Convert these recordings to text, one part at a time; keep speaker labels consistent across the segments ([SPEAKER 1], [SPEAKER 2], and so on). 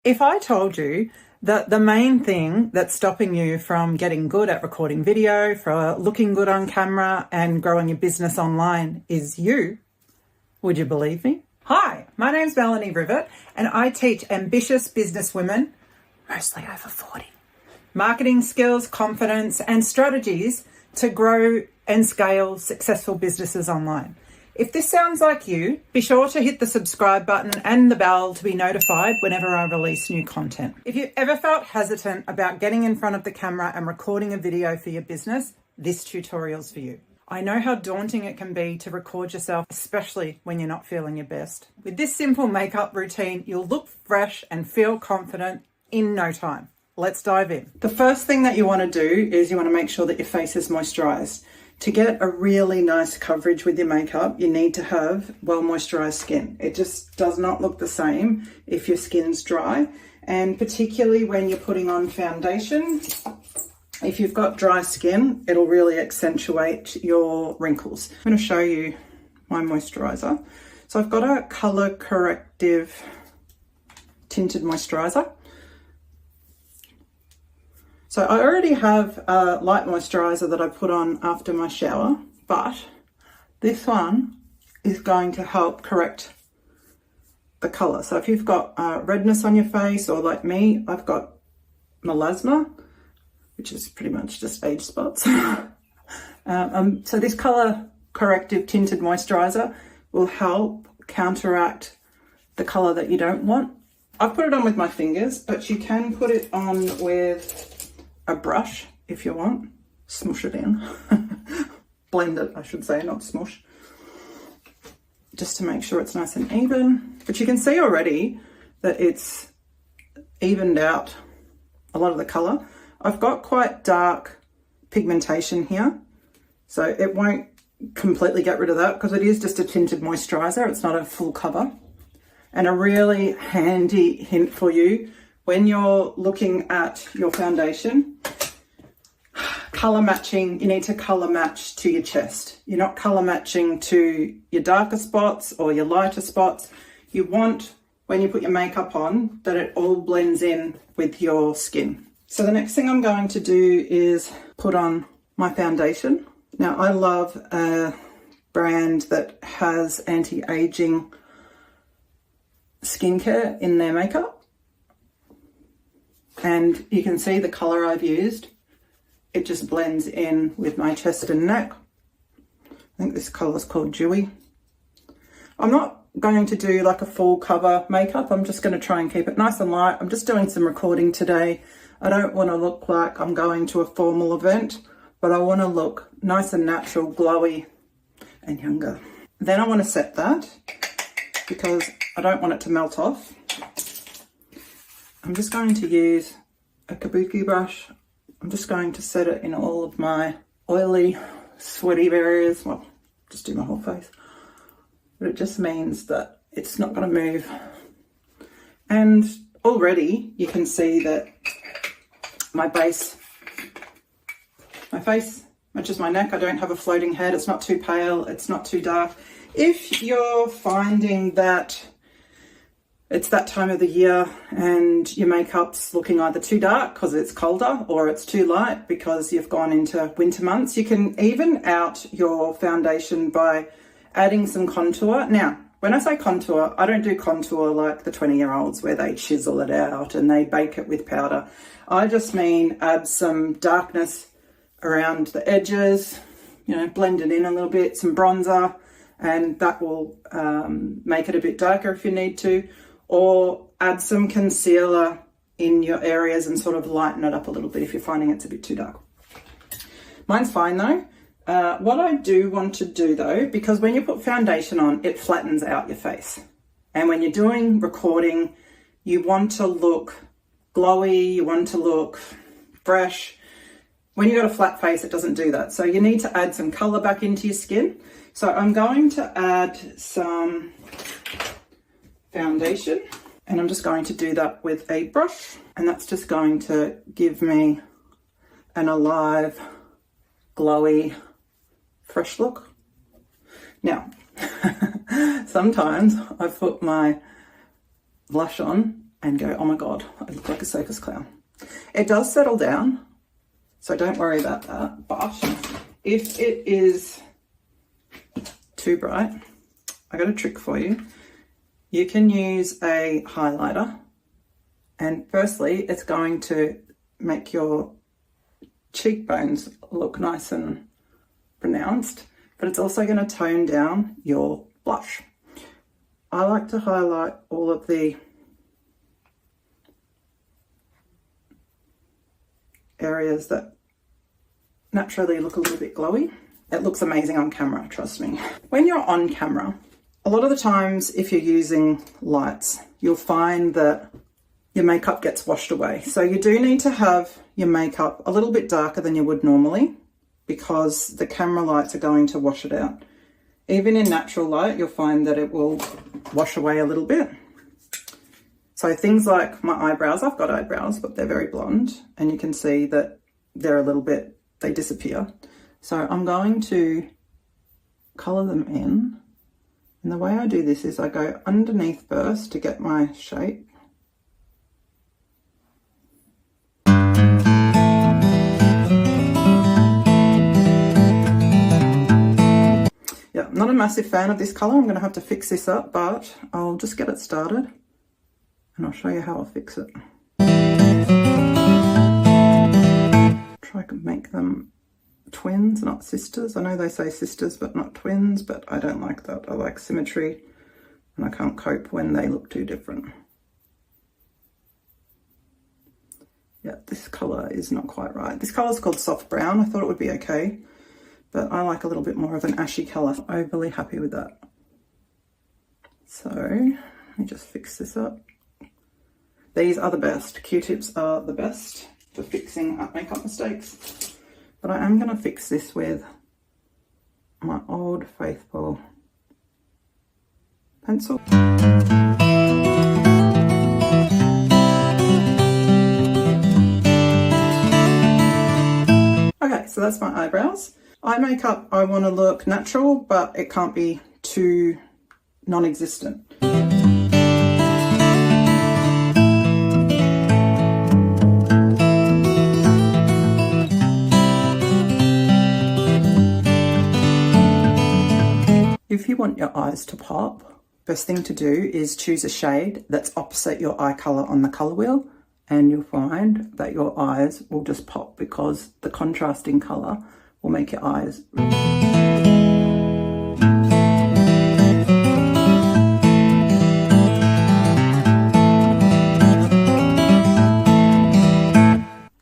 [SPEAKER 1] If I told you that the main thing that's stopping you from getting good at recording video, for looking good on camera and growing your business online is you, would you believe me? Hi, my name's Melanie Rivet and I teach ambitious businesswomen, mostly over 40, marketing skills, confidence and strategies to grow and scale successful businesses online. If this sounds like you, be sure to hit the subscribe button and the bell to be notified whenever I release new content. If you've ever felt hesitant about getting in front of the camera and recording a video for your business, this tutorial's for you. I know how daunting it can be to record yourself, especially when you're not feeling your best. With this simple makeup routine, you'll look fresh and feel confident in no time. Let's dive in. The first thing that you want to do is you want to make sure that your face is moisturized. To get a really nice coverage with your makeup, you need to have well moisturized skin. It just does not look the same if your skin's dry. And particularly when you're putting on foundation, if you've got dry skin, it'll really accentuate your wrinkles. I'm going to show you my moisturizer. So I've got a color corrective tinted moisturizer. So I already have a light moisturizer that I put on after my shower, but this one is going to help correct the color. So if you've got redness on your face, or like me, I've got melasma, which is pretty much just age spots. So this color corrective tinted moisturizer will help counteract the color that you don't want. I've put it on with my fingers, but you can put it on with a brush if you want. Smush it in. Blend it, I should say, not smush. Just to make sure it's nice and even. But you can see already that it's evened out a lot of the color. I've got quite dark pigmentation here, so it won't completely get rid of that because it is just a tinted moisturizer. It's not a full cover. And a really handy hint for you when you're looking at your foundation, color matching, you need to color match to your chest. You're not color matching to your darker spots or your lighter spots. You want, when you put your makeup on, that it all blends in with your skin. So the next thing I'm going to do is put on my foundation. Now I love a brand that has anti-aging skincare in their makeup. And you can see the color I've used. It just blends in with my chest and neck. I think this color is called Dewy. I'm not going to do like a full cover makeup. I'm just going to try and keep it nice and light. I'm just doing some recording today. I don't want to look like I'm going to a formal event, but I want to look nice and natural, glowy and younger. Then I want to set that because I don't want it to melt off. I'm just going to use a kabuki brush. I'm just going to set it in all of my oily, sweaty areas. Well, just do my whole face. But it just means that it's not going to move. And already you can see that my face matches my neck. I don't have a floating head. It's not too pale. It's not too dark. If you're finding that it's that time of the year and your makeup's looking either too dark because it's colder or it's too light because you've gone into winter months, you can even out your foundation by adding some contour. Now, when I say contour, I don't do contour like the 20-year-olds where they chisel it out and they bake it with powder. I just mean add some darkness around the edges, you know, blend it in a little bit, some bronzer, and that will make it a bit darker if you need to. Or add some concealer in your areas and sort of lighten it up a little bit if you're finding it's a bit too dark. Mine's fine though. What I do want to do though, because when you put foundation on, it flattens out your face. And when you're doing recording, you want to look glowy, you want to look fresh. When you've got a flat face, it doesn't do that. So you need to add some color back into your skin. So I'm going to add some foundation and I'm just going to do that with a brush, and that's just going to give me an alive, glowy, fresh look. Now, sometimes I put my blush on and go, oh my God, I look like a circus clown. It does settle down, so don't worry about that. But if it is too bright, I got a trick for you. You can use a highlighter, and firstly, it's going to make your cheekbones look nice and pronounced, but it's also going to tone down your blush. I like to highlight all of the areas that naturally look a little bit glowy. It looks amazing on camera, trust me. When you're on camera, a lot of the times if you're using lights, you'll find that your makeup gets washed away. So you do need to have your makeup a little bit darker than you would normally, because the camera lights are going to wash it out. Even in natural light, you'll find that it will wash away a little bit. So things like my eyebrows, I've got eyebrows, but they're very blonde, and you can see that they're a little bit, they disappear. So I'm going to colour them in. And the way I do this is I go underneath first to get my shape. Yeah, I'm not a massive fan of this colour. I'm going to have to fix this up, but I'll just get it started and I'll show you how I'll fix it. Try to make them twins, not sisters. I know they say sisters, but not twins, but I don't like that. I like symmetry, and I can't cope when they look too different. Yeah, this colour is not quite right. This colour is called soft brown. I thought it would be okay, but I like a little bit more of an ashy colour. I'm overly happy with that. So let me just fix this up. These are the best. Q-tips are the best for fixing up makeup mistakes. But I am going to fix this with my old faithful pencil. Okay, so that's my eyebrows. Eye makeup, I want to look natural, but it can't be too non-existent. If you want your eyes to pop, best thing to do is choose a shade that's opposite your eye colour on the colour wheel, and you'll find that your eyes will just pop because the contrasting colour will make your eyes.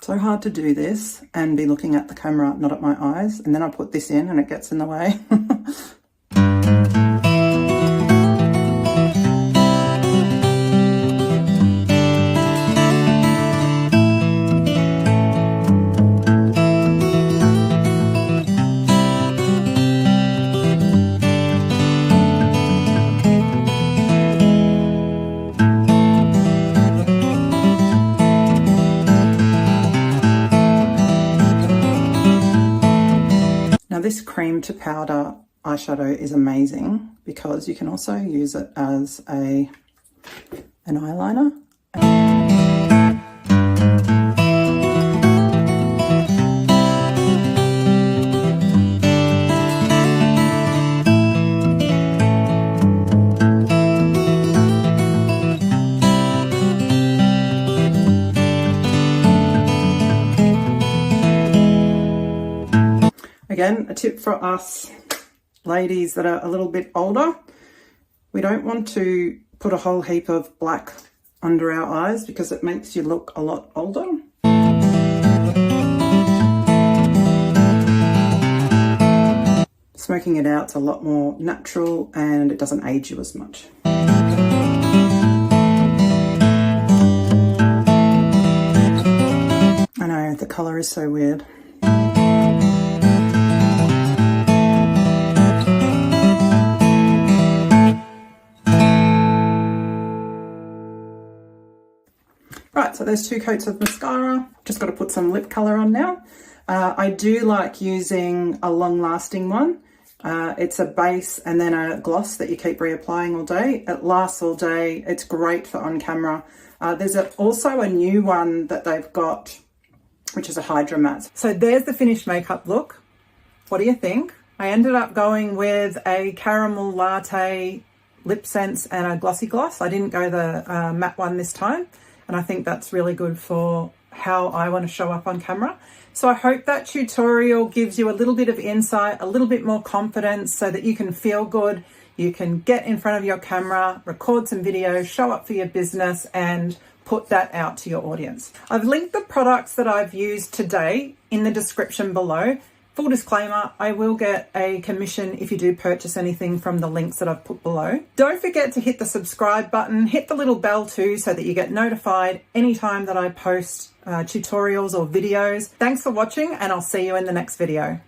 [SPEAKER 1] So hard to do this and be looking at the camera, not at my eyes, and then I put this in and it gets in the way. Now this cream to powder eyeshadow is amazing because you can also use it as an eyeliner. Again, a tip for us ladies that are a little bit older, we don't want to put a whole heap of black under our eyes because it makes you look a lot older. Smoking it out's a lot more natural and it doesn't age you as much. I know, the colour is so weird. Right, so there's 2 coats of mascara. Just got to put some lip colour on now. I do like using a long-lasting one. It's a base and then a gloss that you keep reapplying all day. It lasts all day. It's great for on camera. There's also a new one that they've got, which is a Hydra Matte. So there's the finished makeup look. What do you think? I ended up going with a caramel latte lip sense and a glossy gloss. I didn't go the matte one this time. And I think that's really good for how I want to show up on camera. So I hope that tutorial gives you a little bit of insight, a little bit more confidence so that you can feel good. You can get in front of your camera, record some videos, show up for your business and put that out to your audience. I've linked the products that I've used today in the description below. Full disclaimer, I will get a commission if you do purchase anything from the links that I've put below. Don't forget to hit the subscribe button, hit the little bell too so that you get notified anytime that I post tutorials or videos. Thanks for watching and I'll see you in the next video.